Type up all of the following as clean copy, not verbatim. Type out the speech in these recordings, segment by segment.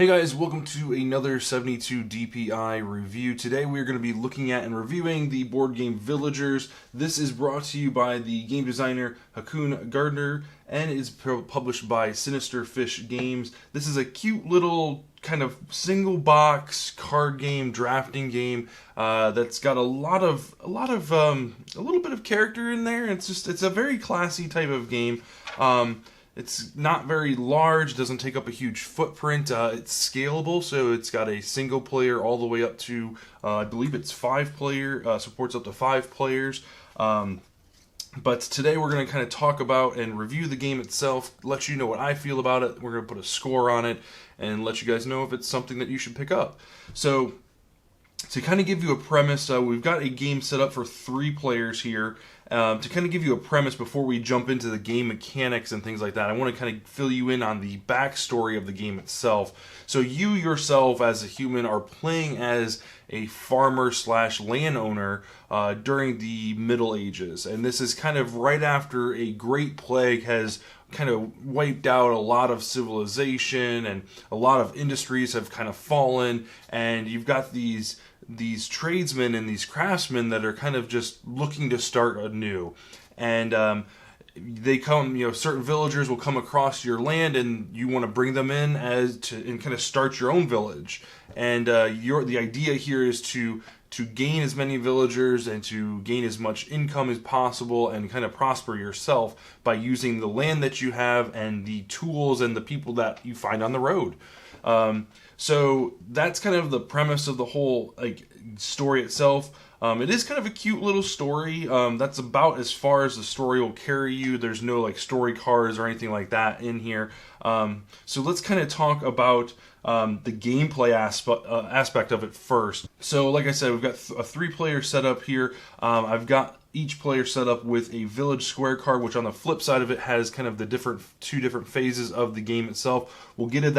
Hey guys, welcome to another 72 DPI review. Today we're going to be looking at and reviewing the board game Villagers. This is brought to you by the game designer Hakoon Gardner and is published by Sinister Fish Games. This is a cute little kind of single box card game, drafting game that's got a little bit of character in there. It's a very classy type of game. It's not very large, doesn't take up a huge footprint. It's scalable, so it's got a single player all the way up to, I believe it's 5 player, supports up to 5 players. But today we're going to kind of talk about and review the game itself, let you know what I feel about it. We're going to put a score on it and let you guys know if it's something that you should pick up. So, to kind of give you a premise, we've got a game set up for 3 players here. To kind of give you a premise before we jump into the game mechanics and things like that, I want to kind of fill you in on the backstory of the game itself. So you yourself as a human are playing as a farmer slash landowner during the Middle Ages. And this is kind of right after a great plague has kind of wiped out a lot of civilization and a lot of industries have kind of fallen, and you've got these tradesmen and these craftsmen that are kind of just looking to start anew. And they come, certain villagers will come across your land and you want to bring them in and kind of start your own village. And the idea here is to gain as many villagers and to gain as much income as possible and kind of prosper yourself by using the land that you have and the tools and the people that you find on the road. So that's kind of the premise of the whole story itself. It is kind of a cute little story. That's about as far as the story will carry you. There's no story cards or anything like that in here. So let's kind of talk about the gameplay aspect of it first. So like I said, we've got a 3-player setup here. I've got each player set up with a village square card, which on the flip side of it has kind of the two different phases of the game itself. We'll get into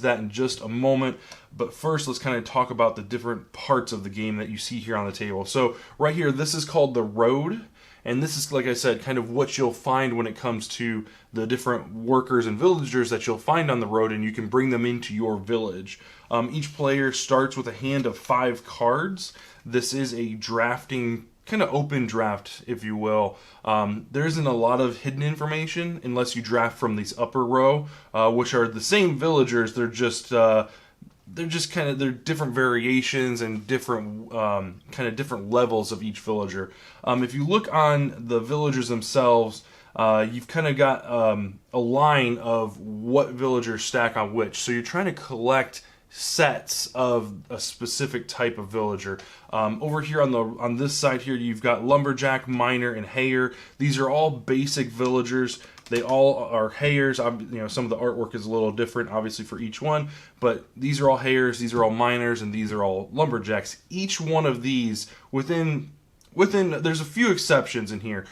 that in just a moment, but first let's kind of talk about the different parts of the game that you see here on the table. So right here, this is called the road, and this is, like I said, kind of what you'll find when it comes to the different workers and villagers that you'll find on the road, and you can bring them into your village. Each player starts with a hand of 5 cards. This is a drafting kind of open draft, if you will. There isn't a lot of hidden information unless you draft from these upper row, which are the same villagers. They're just they're different variations and different kind of different levels of each villager. If you look on the villagers themselves, you've kind of got a line of what villagers stack on which. So you're trying to collect sets of a specific type of villager. Over here on this side here, you've got lumberjack, miner, and hayer. These are all basic villagers. They all are hayers. Some of the artwork is a little different, obviously, for each one, but these are all hayers, these are all miners, and these are all lumberjacks. Each one of these within there's a few exceptions in here.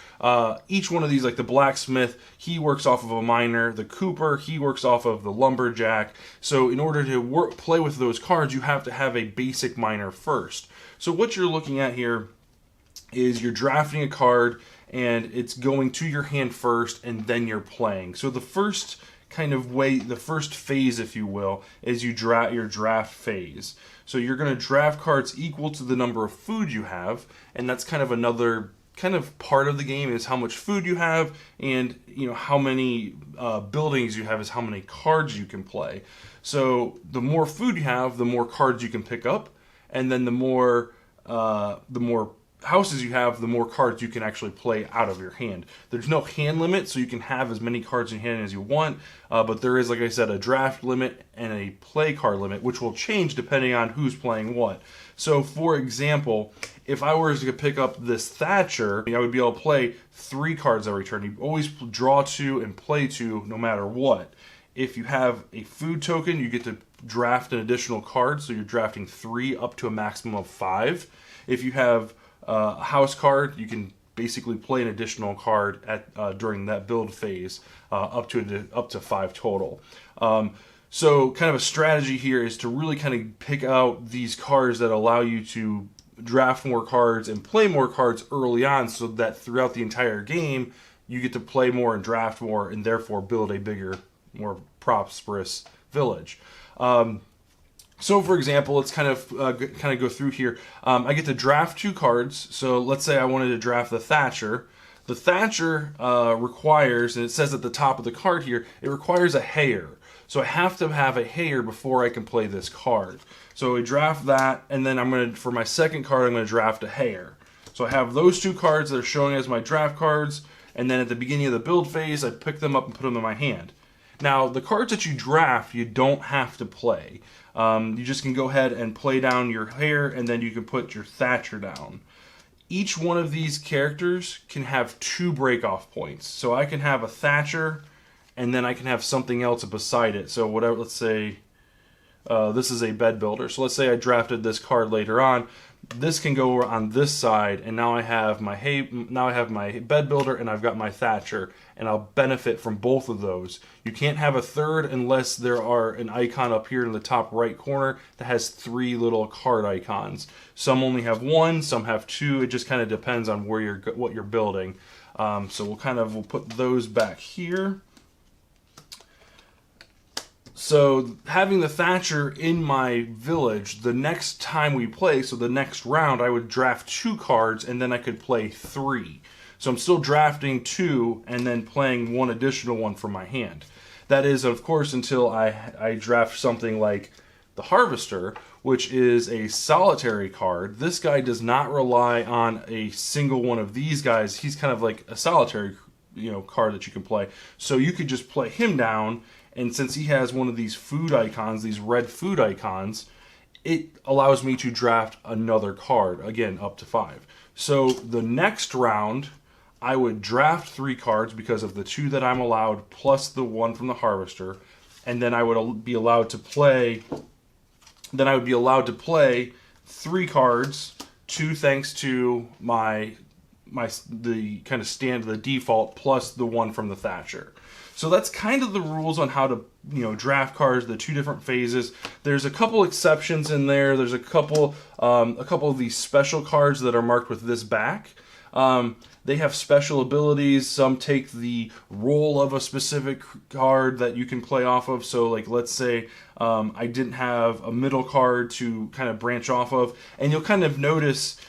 Each one of these, like the blacksmith, he works off of a miner. The cooper, he works off of the lumberjack. So in order to play with those cards, you have to have a basic miner first. So what you're looking at here is you're drafting a card, and it's going to your hand first, and then you're playing. So the first the first phase, if you will, is your draft phase. So you're going to draft cards equal to the number of food you have, and that's kind of another kind of part of the game is how much food you have, and how many buildings you have is how many cards you can play. So the more food you have, the more cards you can pick up, and then the more houses you have, the more cards you can actually play out of your hand. There's no hand limit, so you can have as many cards in hand as you want, but there is, like I said, a draft limit and a play card limit, which will change depending on who's playing what. So, for example, if I were to pick up this Thatcher, I would be able to play 3 cards every turn. You always draw 2 and play 2 no matter what. If you have a food token, you get to draft an additional card, so you're drafting 3 up to a maximum of 5. If you have a house card, you can basically play an additional card during that build phase, up to 5 total. So kind of a strategy here is to really kind of pick out these cards that allow you to draft more cards and play more cards early on, so that throughout the entire game you get to play more and draft more, and therefore build a bigger, more prosperous village. So, for example, let's kind of go through here. I get to draft 2 cards. So, let's say I wanted to draft the Thatcher. The Thatcher requires, and it says at the top of the card here, it requires a Hayer. So I have to have a Hayer before I can play this card. So I draft that, and then for my second card, I'm going to draft a Hayer. So I have those 2 cards that are showing as my draft cards, and then at the beginning of the build phase, I pick them up and put them in my hand. Now, the cards that you draft, you don't have to play. You just can go ahead and play down your Hayer, and then you can put your Thatcher down. Each one of these characters can have 2 break-off points. So I can have a Thatcher, and then I can have something else beside it. So whatever, let's say this is a bed builder. So let's say I drafted this card later on. This can go on this side, and now I have my bed builder, and I've got my Thatcher, and I'll benefit from both of those. You can't have a third unless there are an icon up here in the top right corner that has 3 little card icons. Some only have 1, some have 2. It just kind of depends on what you're building. So we'll put those back here. So having the Thatcher in my village, the next time we play, so the next round, I would draft 2 cards, and then I could play 3. So I'm still drafting 2 and then playing 1 additional one from my hand. That is, of course, until I draft something like the Harvester, which is a solitary card. This guy does not rely on a single one of these guys. He's kind of like a solitary, card that you can play. So you could just play him down, and since he has one of these food icons, these red food icons, it allows me to draft another card, again, up to 5. So the next round, I would draft 3 cards because of the 2 that I'm allowed, plus the 1 from the Harvester, and then I would be allowed to play. Then I would be allowed to play 3 cards, 2 thanks to the kind of the default, plus the 1 from the Thatcher. So that's kind of the rules on how to, draft cards, the 2 different phases. There's a couple exceptions in there. There's a couple of these special cards that are marked with this back. They have special abilities. Some take the role of a specific card that you can play off of. So, like, let's say I didn't have a middle card to kind of branch off of. And you'll kind of notice,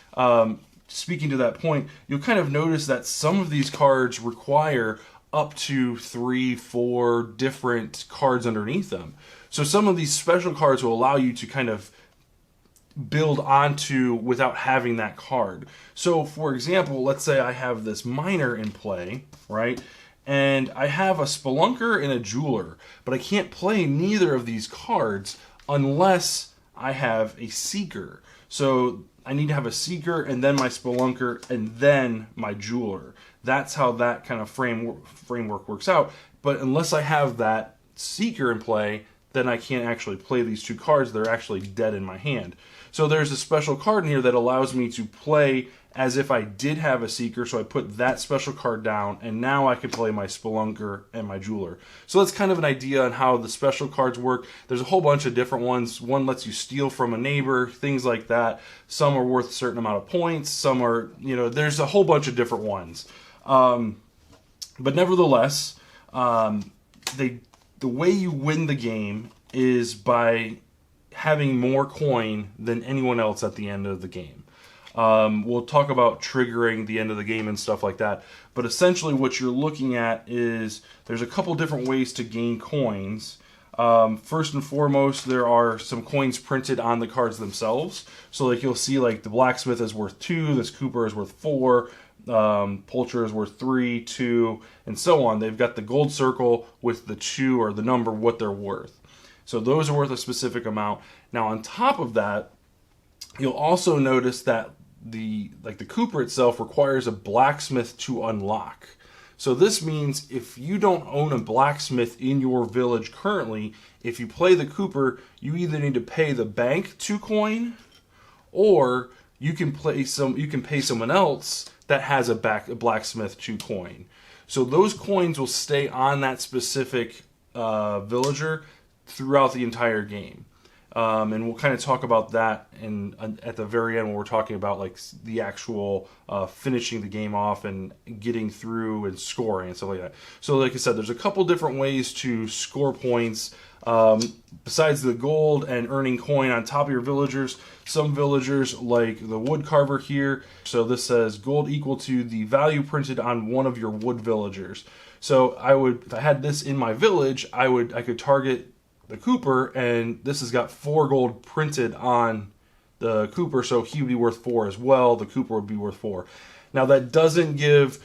speaking to that point, you'll kind of notice that some of these cards require up to 3-4 different cards underneath them. So some of these special cards will allow you to kind of build onto without having that card. So for example, let's say I have this miner in play, right? And I have a Spelunker and a Jeweler, but I can't play neither of these cards unless I have a Seeker. So I need to have a Seeker and then my Spelunker and then my Jeweler. That's how that kind of framework works out. But unless I have that Seeker in play, then I can't actually play these 2 cards. They're actually dead in my hand. So there's a special card in here that allows me to play as if I did have a Seeker, so I put that special card down, and now I can play my Spelunker and my Jeweler. So that's kind of an idea on how the special cards work. There's a whole bunch of different ones. One lets you steal from a neighbor, things like that. Some are worth a certain amount of points. Some are, there's a whole bunch of different ones. But nevertheless, the way you win the game is by having more coin than anyone else at the end of the game. We'll talk about triggering the end of the game and stuff like that. But essentially what you're looking at is there's a couple different ways to gain coins. First and foremost, there are some coins printed on the cards themselves. So like you'll see like the blacksmith is worth 2, this cooper is worth 4, poultry is worth 3, 2, and so on. They've got the gold circle with the 2 or the number what they're worth. So those are worth a specific amount. Now on top of that, you'll also notice that the cooper itself requires a blacksmith to unlock. So this means if you don't own a blacksmith in your village currently, if you play the cooper, you either need to pay the bank 2 coin, or you can pay someone else that has a blacksmith 2 coin. So those coins will stay on that specific villager throughout the entire game. And we'll kind of talk about that at the very end when we're talking about like the actual finishing the game off and getting through and scoring and stuff like that. So like I said, there's a couple different ways to score points. Besides the gold and earning coin on top of your villagers, some villagers like the wood carver here. So this says gold equal to the value printed on one of your wood villagers. So if I had this in my village, I could target the Cooper, and this has got 4 gold printed on the Cooper, so he would be worth 4 as well. The Cooper would be worth 4. Now that doesn't give,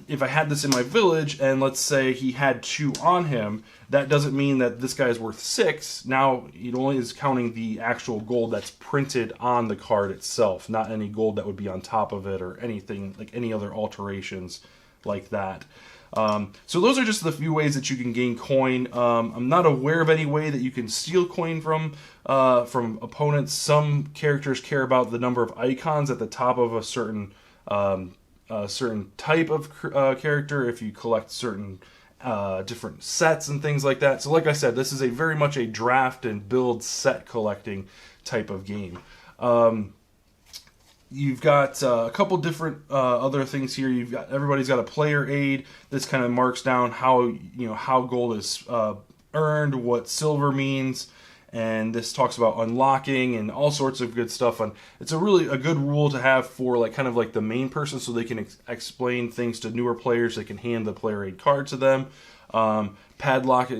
if I had this in my village and let's say he had 2 on him, that doesn't mean that this guy is worth 6. Now it only is counting the actual gold that's printed on the card itself, not any gold that would be on top of it or anything like any other alterations like that. So those are just the few ways that you can gain coin. I'm not aware of any way that you can steal coin from opponents. Some characters care about the number of icons at the top of a certain type of character if you collect certain different sets and things like that. So like I said, this is very much a draft and build set collecting type of game. You've got a couple different other things here. Everybody's got a player aid. This kind of marks down how gold is earned, what silver means, and this talks about unlocking and all sorts of good stuff. And it's a good rule to have for kind of the main person, so they can explain things to newer players. They can hand the player aid card to them. Padlock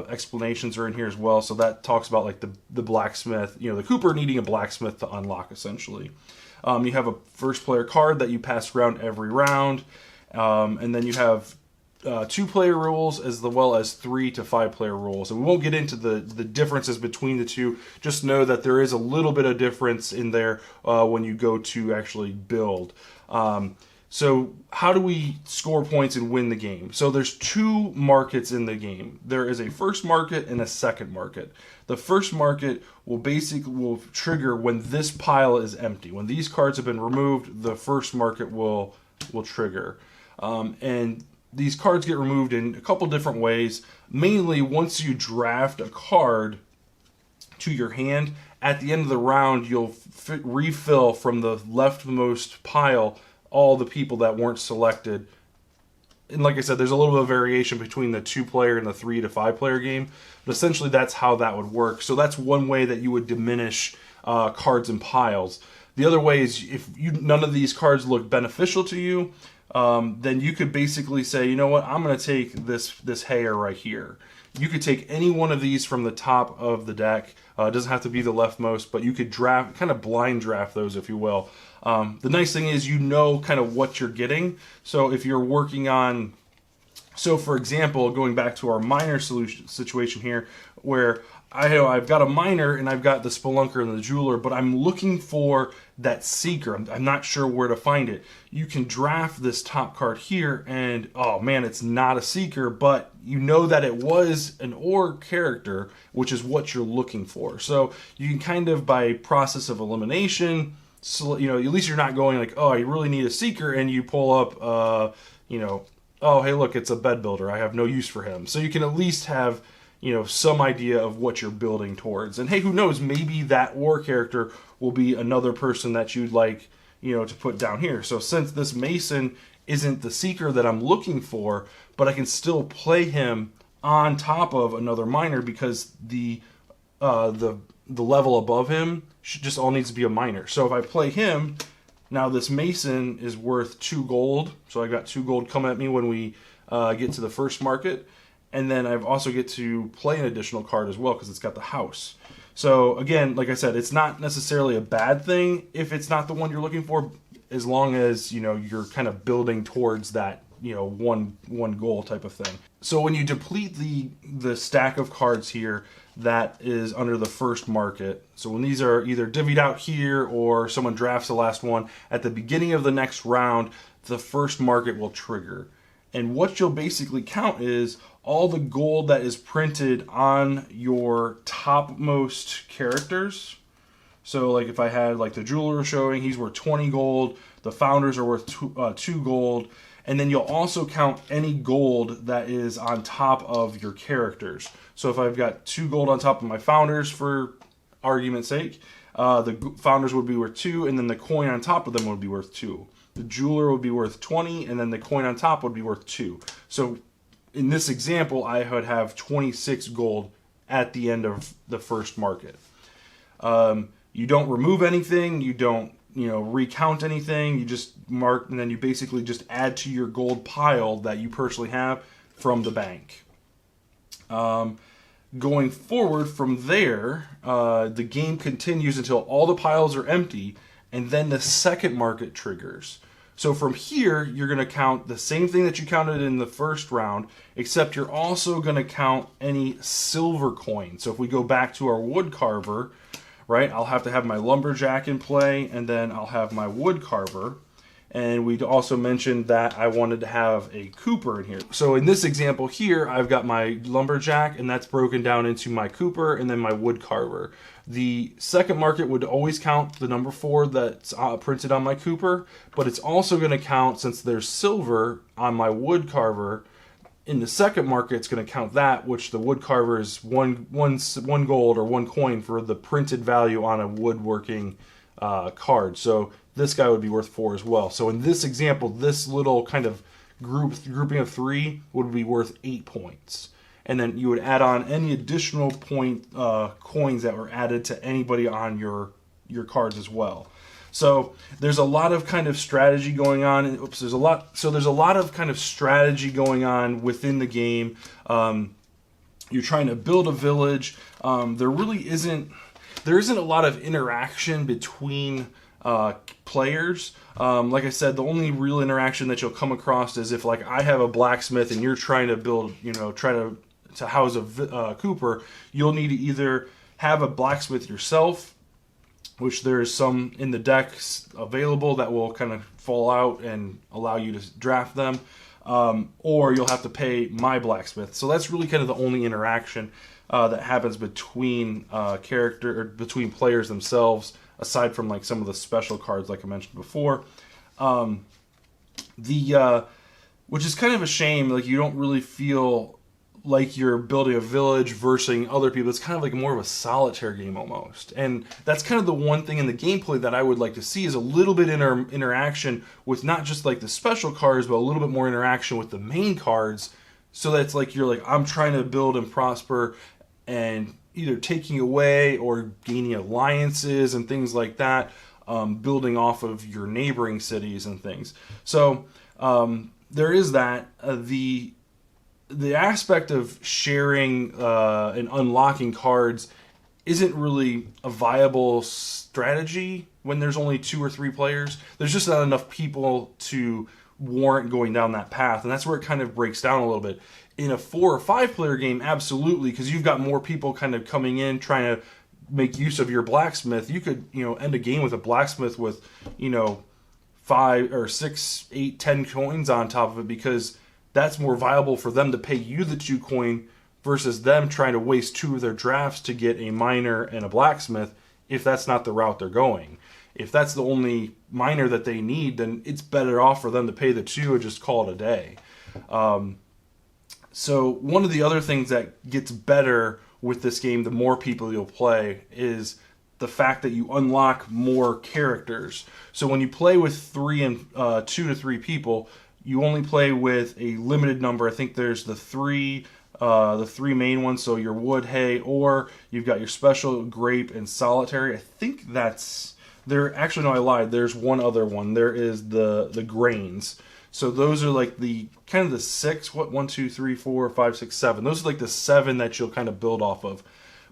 explanations are in here as well. So that talks about the blacksmith, the Cooper needing a blacksmith to unlock essentially. You have a first player card that you pass around every round, and then you have 2-player rules as well as 3 to 5-player rules. And we won't get into the differences between the two. Just know that there is a little bit of difference in there when you go to actually build. So how do we score points and win the game? So there's 2 markets in the game. There is a first market and a second market. The first market will trigger when this pile is empty. When these cards have been removed, the first market will trigger. And these cards get removed in a couple different ways. Mainly, once you draft a card to your hand, at the end of the round, you'll refill from the leftmost pile all the people that weren't selected. And like I said, there's a little bit of variation between the 2-player and the 3 to 5-player game, but essentially that's how that would work. So that's one way that you would diminish cards and piles. The other way is if none of these cards look beneficial to you, then you could basically say, you know what, I'm going to take this hair right here. You could take any one of these from the top of the deck. It doesn't have to be the leftmost, but you could kind of blind draft those, if you will. The nice thing is kind of what you're getting. So if you're working on, for example, going back to our miner situation here, where I've got a miner and I've got the spelunker and the jeweler, but I'm looking for that seeker. I'm not sure where to find it. You can draft this top card here and, oh man, it's not a seeker, but you know that it was an ore character, which is what you're looking for. So you can kind of, by process of elimination, so, at least you're not going oh, I really need a seeker, and you pull up, oh, hey, look, it's a bed builder. I have no use for him. So you can at least have, some idea of what you're building towards. And hey, who knows, maybe that war character will be another person that you'd like, to put down here. So since this Mason isn't the seeker that I'm looking for, but I can still play him on top of another miner because the level above him just all needs to be a miner. So if I play him, now this Mason is worth 2 gold. So I got 2 gold coming at me when we get to the first market. And then I've also get to play an additional card as well because it's got the house. So again, like I said, it's not necessarily a bad thing if it's not the one you're looking for, as long as you're kind of building towards that one goal type of thing. So when you deplete the stack of cards here that is under the first market, so when these are either divvied out here or someone drafts the last one, at the beginning of the next round, the first market will trigger. And what you'll basically count is all the gold that is printed on your topmost characters. So if I had the jeweler showing, he's worth 20 gold, the founders are worth 2 gold, and then you'll also count any gold that is on top of your characters. So if I've got 2 gold on top of my founders, for argument's sake, the founders would be worth 2, and then the coin on top of them would be worth 2. The jeweler would be worth 20, and then the coin on top would be worth 2. So in this example, I would have 26 gold at the end of the first market. You don't remove anything, you don't recount anything, you just mark, and then you basically just add to your gold pile that you personally have from the bank. Going forward from there, the game continues until all the piles are empty, and then the second market triggers. So from here, you're going to count the same thing that you counted in the first round, except you're also going to count any silver coins. So if we go back to our wood carver, right, I'll have to have my lumberjack in play, and then I'll have my wood carver. And we also mentioned that I wanted to have a Cooper in here. So in this example here, I've got my lumberjack, and that's broken down into my Cooper and then my wood carver. The second market would always count the number 4 that's printed on my Cooper, but it's also going to count, since there's silver on my wood carver, in the second market it's going to count that, which the wood carver is one gold or 1 coin for the printed value on a woodworking card. So this guy would be worth 4 as well. So in this example, this little kind of grouping of 3 would be worth 8 points. And then you would add on any additional coins that were added to anybody on your cards as well. So there's a lot of kind of strategy going on. There's a lot of kind of strategy going on within the game. You're trying to build a village. There isn't a lot of interaction between players. Like I said, the only real interaction that you'll come across is if, like, I have a blacksmith and you're trying to build, try to house a Cooper. You'll need to either have a blacksmith yourself, which there's some in the decks available that will kind of fall out and allow you to draft them, or you'll have to pay my blacksmith. So that's really kind of the only interaction that happens between between players themselves, aside from like some of the special cards like I mentioned before. Which is kind of a shame. Like, you don't really feel like you're building a village versus other people. It's kind of like more of a solitaire game almost. And that's kind of the one thing in the gameplay that I would like to see, is a little bit interaction with not just like the special cards, but a little bit more interaction with the main cards, so that it's like you're like, I'm trying to build and prosper, and either taking away or gaining alliances and things like that, building off of your neighboring cities and things. So there is that. The aspect of sharing and unlocking cards isn't really a viable strategy when there's only 2 or 3 players. There's just not enough people to warrant going down that path, and that's where it kind of breaks down a little bit. In a 4 or 5 player game, absolutely, because you've got more people kind of coming in trying to make use of your blacksmith. You could end a game with a blacksmith with 5 or 6, 8, 10 coins on top of it, because that's more viable for them to pay you the 2 coin versus them trying to waste 2 of their drafts to get a miner and a blacksmith, if that's not the route they're going. If that's the only miner that they need, then it's better off for them to pay the 2 and just call it a day. So one of the other things that gets better with this game, the more people you'll play, is the fact that you unlock more characters. So when you play with 2 to 3 people, you only play with a limited number. I think there's the 3 main ones, so your wood, hay, or you've got your special, grape, and solitary. I think that's there. Actually, no, I lied. There's one other one. There is the grains. So those are like the kind of the 6. 1, 2, 3, 4, 5, 6, 7. Those are like the 7 that you'll kind of build off of.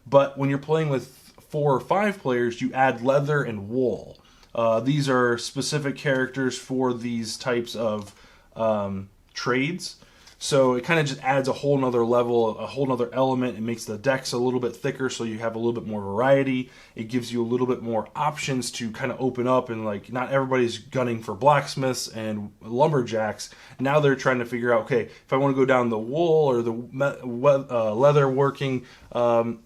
But when you're playing with 4 or 5 players, you add leather and wool. These are specific characters for these types of trades. So it kind of just adds a whole nother level, a whole nother element. It makes the decks a little bit thicker, so you have a little bit more variety. It gives you a little bit more options to kind of open up, and like, not everybody's gunning for blacksmiths and lumberjacks. Now they're trying to figure out, okay, if I want to go down the wool or the leather working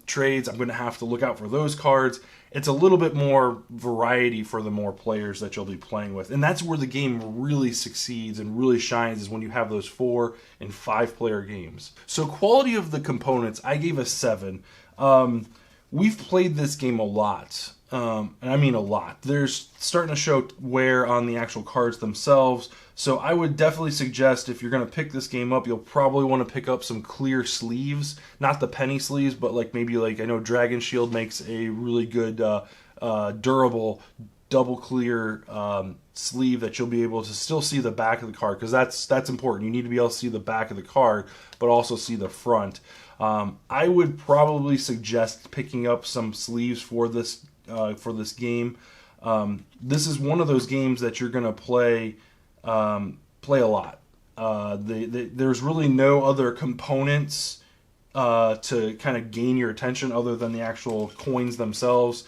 trades, I'm going to have to look out for those cards. It's a little bit more variety for the more players that you'll be playing with. And that's where the game really succeeds and really shines, is when you have those 4 and 5 player games. So quality of the components, I gave a 7. we've played this game a lot. And I mean a lot. There's starting to show wear on the actual cards themselves. So I would definitely suggest if you're going to pick this game up, you'll probably want to pick up some clear sleeves. Not the penny sleeves, but like maybe like I know Dragon Shield makes a really good durable double clear sleeve that you'll be able to still see the back of the card, because that's important. You need to be able to see the back of the card, but also see the front. I would probably suggest picking up some sleeves for this game. This is one of those games that you're going to play a lot. There's really no other components to kind of gain your attention other than the actual coins themselves.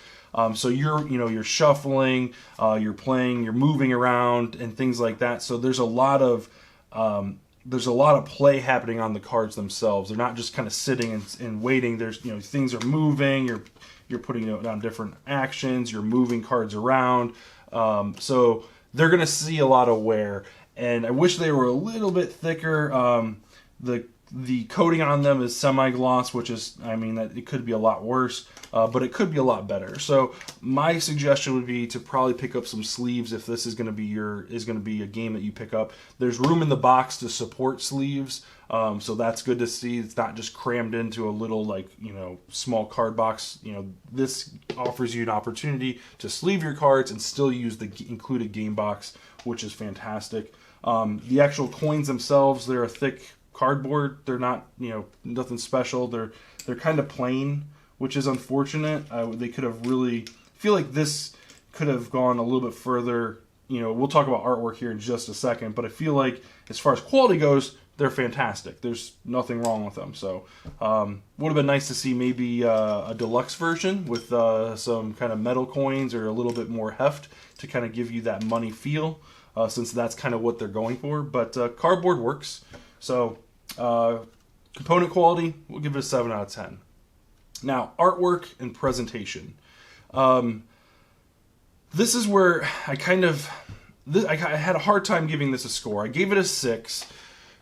So you're shuffling, you're playing, you're moving around, and things like that. So there's a lot of play happening on the cards themselves. They're not just kind of sitting and waiting. There's things are moving. You're putting down different actions. You're moving cards around. So they're going to see a lot of wear. And I wish they were a little bit thicker. The coating on them is semi-gloss, which is, that it could be a lot worse, but it could be a lot better. So my suggestion would be to probably pick up some sleeves if this is going to be a game that you pick up. There's room in the box to support sleeves, so that's good to see. It's not just crammed into a little small card box. This offers you an opportunity to sleeve your cards and still use the included game box, which is fantastic. The actual coins themselves, they're a thick cardboard. They're not, nothing special. They're kind of plain, which is unfortunate. They could have really feel like this could have gone a little bit further. We'll talk about artwork here in just a second, but I feel like as far as quality goes, they're fantastic. There's nothing wrong with them. So would have been nice to see maybe a deluxe version with some kind of metal coins or a little bit more heft to kind of give you that money feel, since that's kind of what they're going for. But cardboard works. So component quality, we'll give it a 7 out of 10. Now, artwork and presentation. This is where I had a hard time giving this a score. I gave it a 6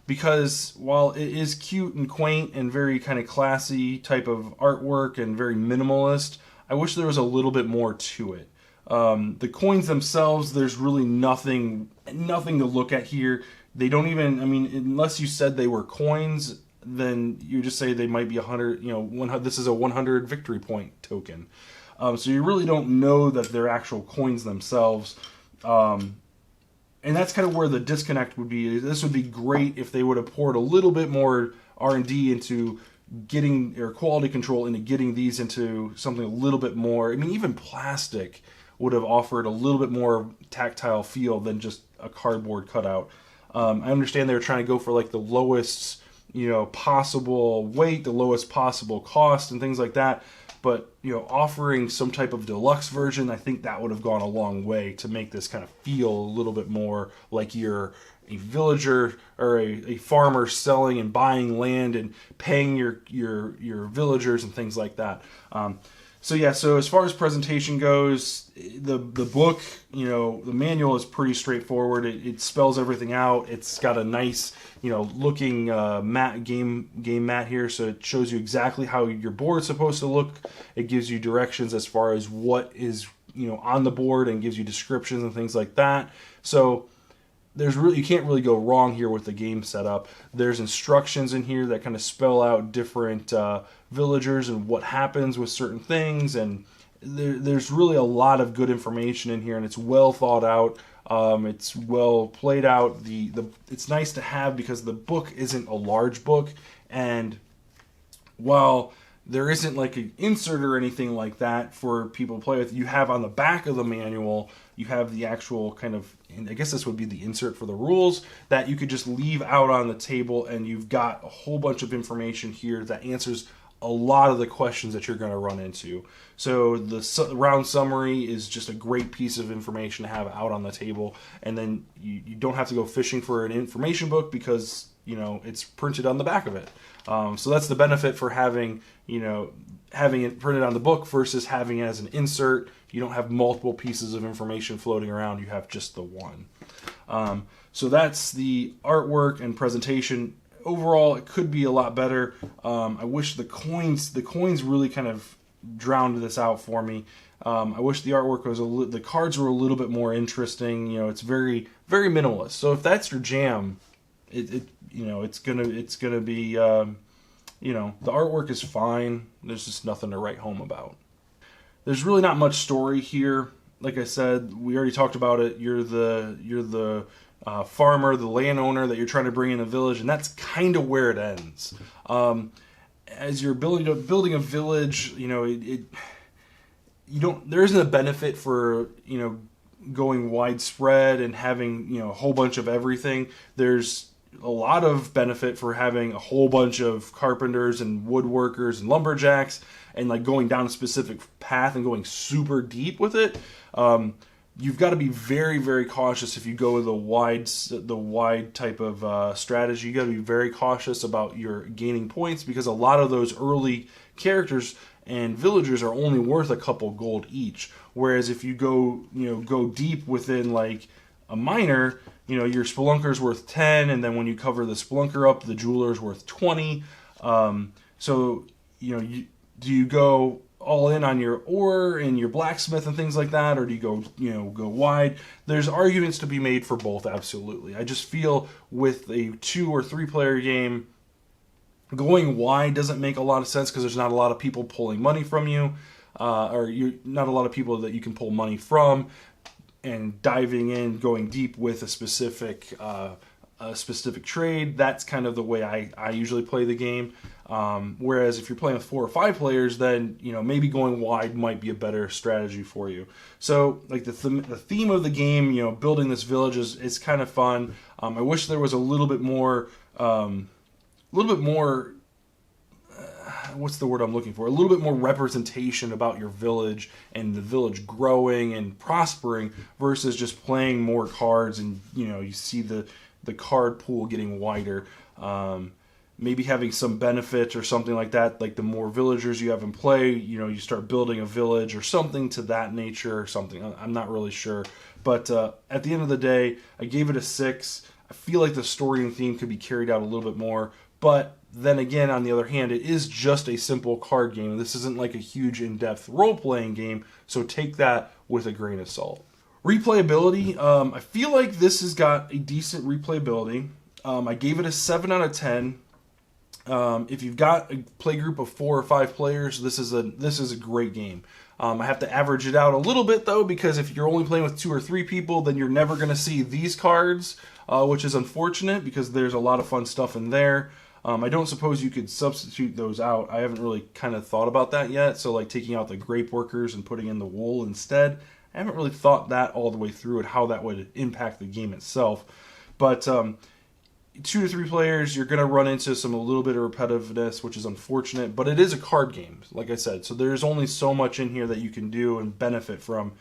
because while it is cute and quaint and very kind of classy type of artwork and very minimalist, I wish there was a little bit more to it. The coins themselves, there's really nothing to look at here. They don't even, unless you said they were coins, then you just say they might be 100, this is a 100 victory point token. So you really don't know that they're actual coins themselves. And that's kind of where the disconnect would be. This would be great if they would have poured a little bit more R&D into getting, or quality control into getting these into something a little bit more. Even plastic would have offered a little bit more tactile feel than just a cardboard cutout. I understand they were trying to go for like the lowest, possible weight, the lowest possible cost, and things like that. But offering some type of deluxe version, I think that would have gone a long way to make this kind of feel a little bit more like you're a villager or a farmer selling and buying land and paying your villagers and things like that. So as far as presentation goes, the book, the manual is pretty straightforward. It spells everything out. It's got a nice, looking game mat here, so it shows you exactly how your board's supposed to look. It gives you directions as far as what is, on the board, and gives you descriptions and things like that. So you can't really go wrong here with the game setup. There's instructions in here that kind of spell out different villagers and what happens with certain things, and there's really a lot of good information in here, and it's well thought out. It's well played out. It's nice to have because the book isn't a large book, and while there isn't like an insert or anything like that for people to play with, you have on the back of the manual, you have the actual kind of, I guess this would be the insert for the rules, that you could just leave out on the table, and you've got a whole bunch of information here that answers a lot of the questions that you're going to run into. So the round summary is just a great piece of information to have out on the table, and then you don't have to go fishing for an information book because it's printed on the back of it. So that's the benefit for having it printed on the book versus having it as an insert. You don't have multiple pieces of information floating around. You have just the one. So that's the artwork and presentation. Overall, it could be a lot better. I wish the coins really kind of drowned this out for me. I wish the artwork was the cards were a little bit more interesting. It's very very minimalist. So if that's your jam, it's gonna be the artwork is fine. There's just nothing to write home about. There's really not much story here. Like I said, we already talked about it. You're the farmer, the landowner that you're trying to bring in a village, and that's kind of where it ends. As you're building a village, there isn't a benefit for going widespread and having a whole bunch of everything. There's a lot of benefit for having a whole bunch of carpenters and woodworkers and lumberjacks, and like going down a specific path and going super deep with it. You've got to be very, very cautious if you go the wide type of strategy. You got to be very cautious about your gaining points, because a lot of those early characters and villagers are only worth a couple gold each. Whereas if you go deep within like a miner, your spelunker's worth 10, and then when you cover the spelunker up, the jeweler's worth 20. Do you go all in on your ore and your blacksmith and things like that, or do you go wide? There's arguments to be made for both, absolutely. I just feel with a 2 or 3 player game, going wide doesn't make a lot of sense, because there's not a lot of people pulling money from you, or you're not a lot of people that you can pull money from, and diving in, going deep with a specific trade. That's kind of the way I usually play the game. Whereas if you're playing with 4 or 5 players, then maybe going wide might be a better strategy for you. So like the theme of the game, building this village is kind of fun. I wish there was a little bit more. What's the word I'm looking for? A little bit more representation about your village and the village growing and prospering, versus just playing more cards and you see the card pool getting wider. Maybe having some benefit or something like that, like the more villagers you have in play, you start building a village or something to that nature or something. I'm not really sure. But at the end of the day, I gave it a 6. I feel like the story and theme could be carried out a little bit more. But then again, on the other hand, it is just a simple card game. This isn't like a huge in-depth role-playing game, so take that with a grain of salt. Replayability, I feel like this has got a decent replayability. I gave it a 7 out of 10. If you've got a play group of 4 or 5 players, this is a great game. I have to average it out a little bit though, because if you're only playing with 2 or 3 people, then you're never going to see these cards, which is unfortunate, because there's a lot of fun stuff in there. I don't suppose you could substitute those out. I haven't really kind of thought about that yet. So like taking out the grape workers and putting in the wool instead, I haven't really thought that all the way through and how that would impact the game itself. But 2 to 3 players, you're going to run into a little bit of repetitiveness, which is unfortunate, but it is a card game, like I said. So there's only so much in here that you can do and benefit from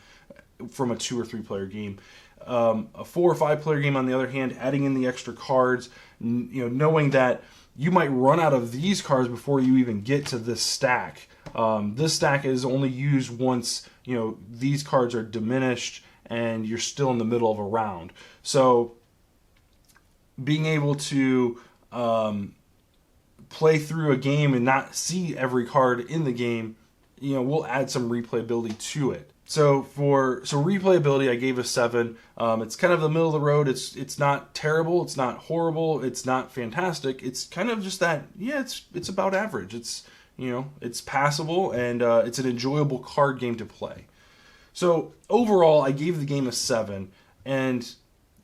a 2 or 3 player game. A 4 or 5 player game, on the other hand, adding in the extra cards, knowing that you might run out of these cards before you even get to this stack. This stack is only used once these cards are diminished and you're still in the middle of a round. So being able to play through a game and not see every card in the game, will add some replayability to it. So replayability, I gave a 7. It's kind of the middle of the road. It's not terrible. It's not horrible. It's not fantastic. It's kind of just that. Yeah, it's about average. It's passable, and it's an enjoyable card game to play. So overall, I gave the game a 7, and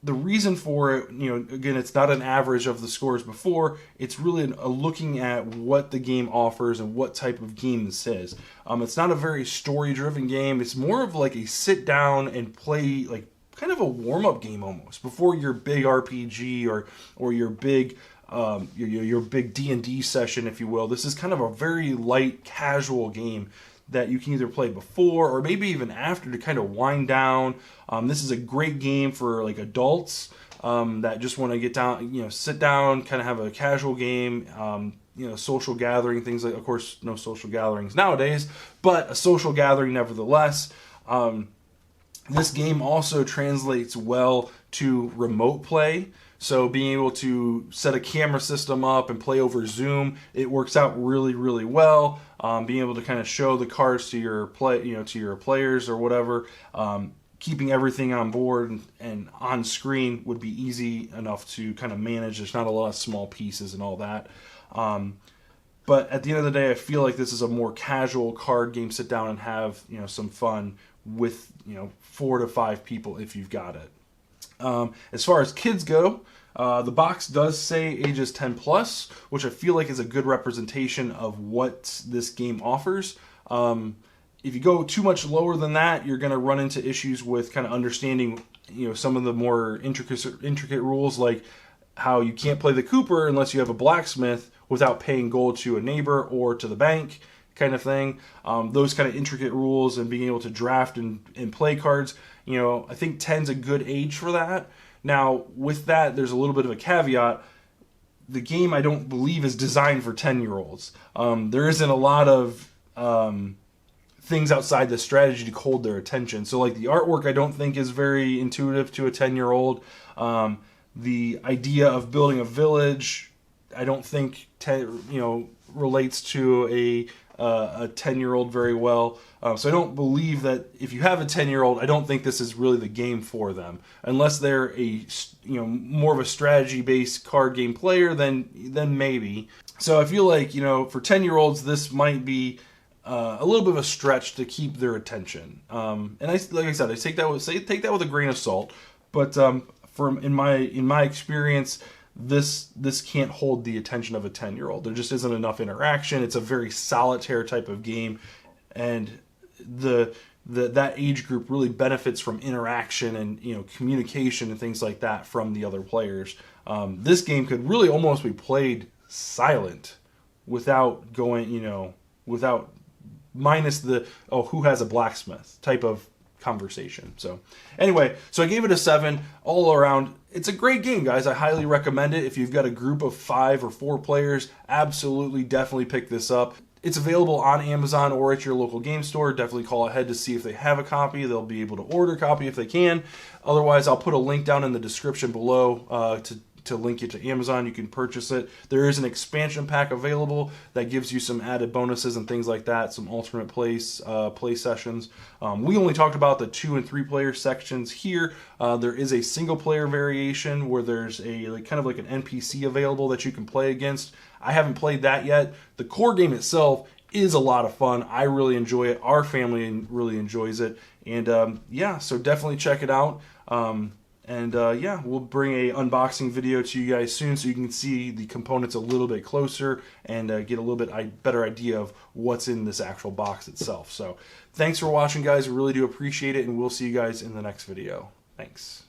the reason for it, again, it's not an average of the scores before. It's really a looking at what the game offers and what type of game this is. It's not a very story-driven game. It's more of like a sit down and play, like kind of a warm-up game almost before your big RPG or your big your big D&D session, if you will. This is kind of a very light, casual game that you can either play before or maybe even after to kind of wind down. This is a great game for like adults that just want to get down, sit down, kind of have a casual game, social gathering, things like, of course, no social gatherings nowadays, but a social gathering nevertheless. This game also translates well to remote play. So being able to set a camera system up and play over Zoom, it works out really, really well. Being able to kind of show the cards to your to your players or whatever. Keeping everything on board and on screen would be easy enough to kind of manage. There's not a lot of small pieces and all that. But at the end of the day, I feel like this is a more casual card game. Sit down and have some fun with 4 to 5 people if you've got it. As far as kids go, the box does say ages 10 plus, which I feel like is a good representation of what this game offers. If you go too much lower than that, you're going to run into issues with kind of understanding, some of the more intricate rules, like how you can't play the Cooper unless you have a blacksmith without paying gold to a neighbor or to the bank, kind of thing. Those kind of intricate rules and being able to draft and play cards, I think 10's a good age for that. Now, with that, there's a little bit of a caveat. The game, I don't believe, is designed for 10-year-olds. There isn't a lot of things outside the strategy to hold their attention. So like the artwork I don't think is very intuitive to a 10-year-old. The idea of building a village I don't think relates to a 10-year-old very well. So I don't believe that if you have a 10-year-old, I don't think this is really the game for them. Unless they're a more of a strategy-based card game player, then maybe. So I feel like for 10-year-olds, this might be a little bit of a stretch to keep their attention. And like I said, I take that with a grain of salt. But in my experience, this can't hold the attention of a 10-year-old. There just isn't enough interaction. It's a very solitaire type of game, and that age group really benefits from interaction and communication and things like that from the other players. This game could really almost be played silent, without going without minus the who has a blacksmith type of conversation. So anyway, I gave it a 7 all around. It's a great game, guys. I highly recommend it. If you've got a group of 5 or 4 players, absolutely, definitely pick this up. It's available on Amazon or at your local game store. Definitely call ahead to see if they have a copy. They'll be able to order a copy if they can. Otherwise, I'll put a link down in the description below to link you to Amazon. You can purchase it. There is an expansion pack available that gives you some added bonuses and things like that, some alternate play sessions. We only talked about the 2 and 3 player sections here. There is a single player variation where there's kind of like an NPC available that you can play against. I haven't played that yet. The core game itself is a lot of fun. I really enjoy it. Our family really enjoys it. And so definitely check it out. We'll bring a unboxing video to you guys soon so you can see the components a little bit closer and get a little bit better idea of what's in this actual box itself. So thanks for watching, guys. I really do appreciate it, and we'll see you guys in the next video. Thanks.